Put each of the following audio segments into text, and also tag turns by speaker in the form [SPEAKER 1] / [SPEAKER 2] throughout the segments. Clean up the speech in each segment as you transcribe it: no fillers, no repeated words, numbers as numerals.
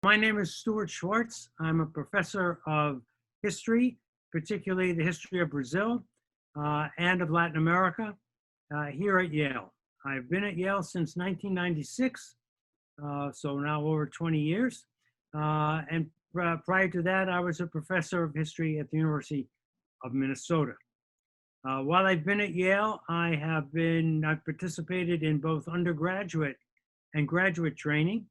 [SPEAKER 1] My name is Stuart Schwartz. I'm a professor of history, particularly the history of Brazil and of Latin America here at Yale. I've been at Yale since 1996, so now over 20 years. And prior to that, I was a professor of history at the University of Minnesota. While I've been at Yale, I've participated in both undergraduate and graduate training,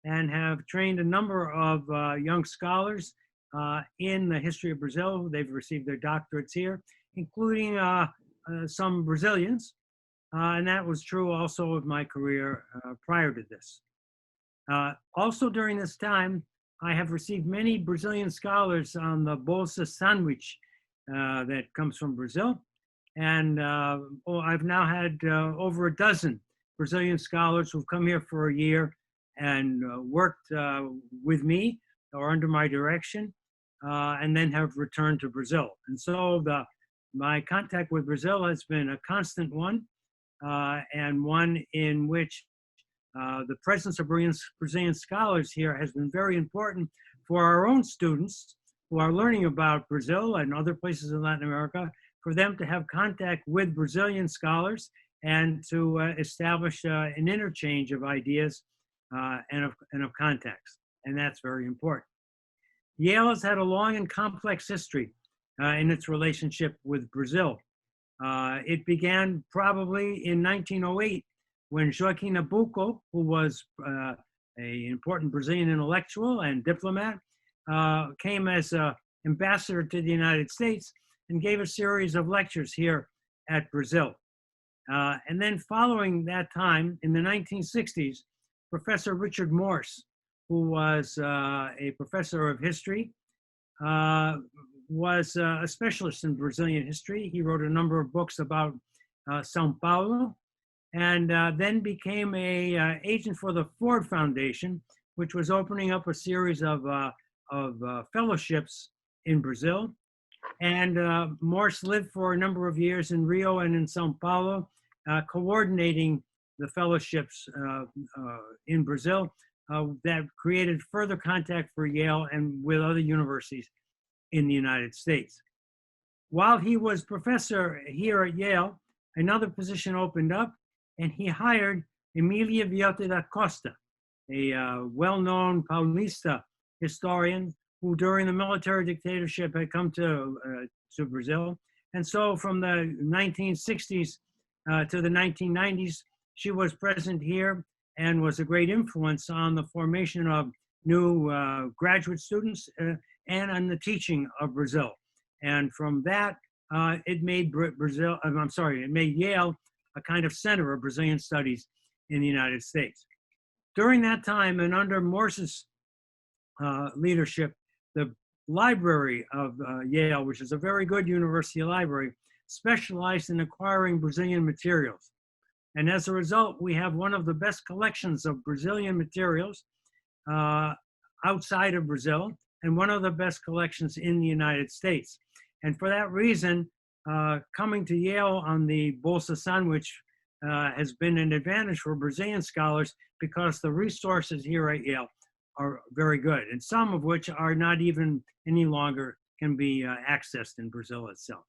[SPEAKER 1] and have trained a number of young scholars in the history of Brazil. They've received their doctorates here, including some Brazilians. And that was true also of my career prior to this. Also during this time, I have received many Brazilian scholars on the Bolsa Sandwich that comes from Brazil. And I've now had over a dozen Brazilian scholars who've come here for a year and worked with me or under my direction, and then have returned to Brazil. And so my contact with Brazil has been a constant one, and one in which the presence of Brazilian scholars here has been very important for our own students who are learning about Brazil and other places in Latin America, for them to have contact with Brazilian scholars and to establish an interchange of ideas and of contacts. And that's very important. Yale has had a long and complex history in its relationship with Brazil. It began probably in 1908 when Joaquim Nabuco, who was an important Brazilian intellectual and diplomat, came as an ambassador to the United States and gave a series of lectures here at Brazil. And then following that time, in the 1960s, Professor Richard Morse, who was a professor of history, was a specialist in Brazilian history. He wrote a number of books about São Paulo, and then became an agent for the Ford Foundation, which was opening up a series of fellowships in Brazil. And Morse lived for a number of years in Rio and in São Paulo, coordinating the fellowships in Brazil that created further contact for Yale and with other universities in the United States. While he was professor here at Yale, another position opened up, and he hired Emilia Vieira da Costa, a well-known Paulista historian who during the military dictatorship had come to Brazil. And so from the 1960s to the 1990s, she was present here and was a great influence on the formation of new graduate students and on the teaching of Brazil. And from that, it made it made Yale a kind of center of Brazilian studies in the United States. During that time and under Morse's leadership, the library of Yale, which is a very good university library, specialized in acquiring Brazilian materials. And as a result, we have one of the best collections of Brazilian materials outside of Brazil, and one of the best collections in the United States. And for that reason, coming to Yale on the Bolsa Sandwich has been an advantage for Brazilian scholars because the resources here at Yale are very good, and some of which are not even any longer can be accessed in Brazil itself.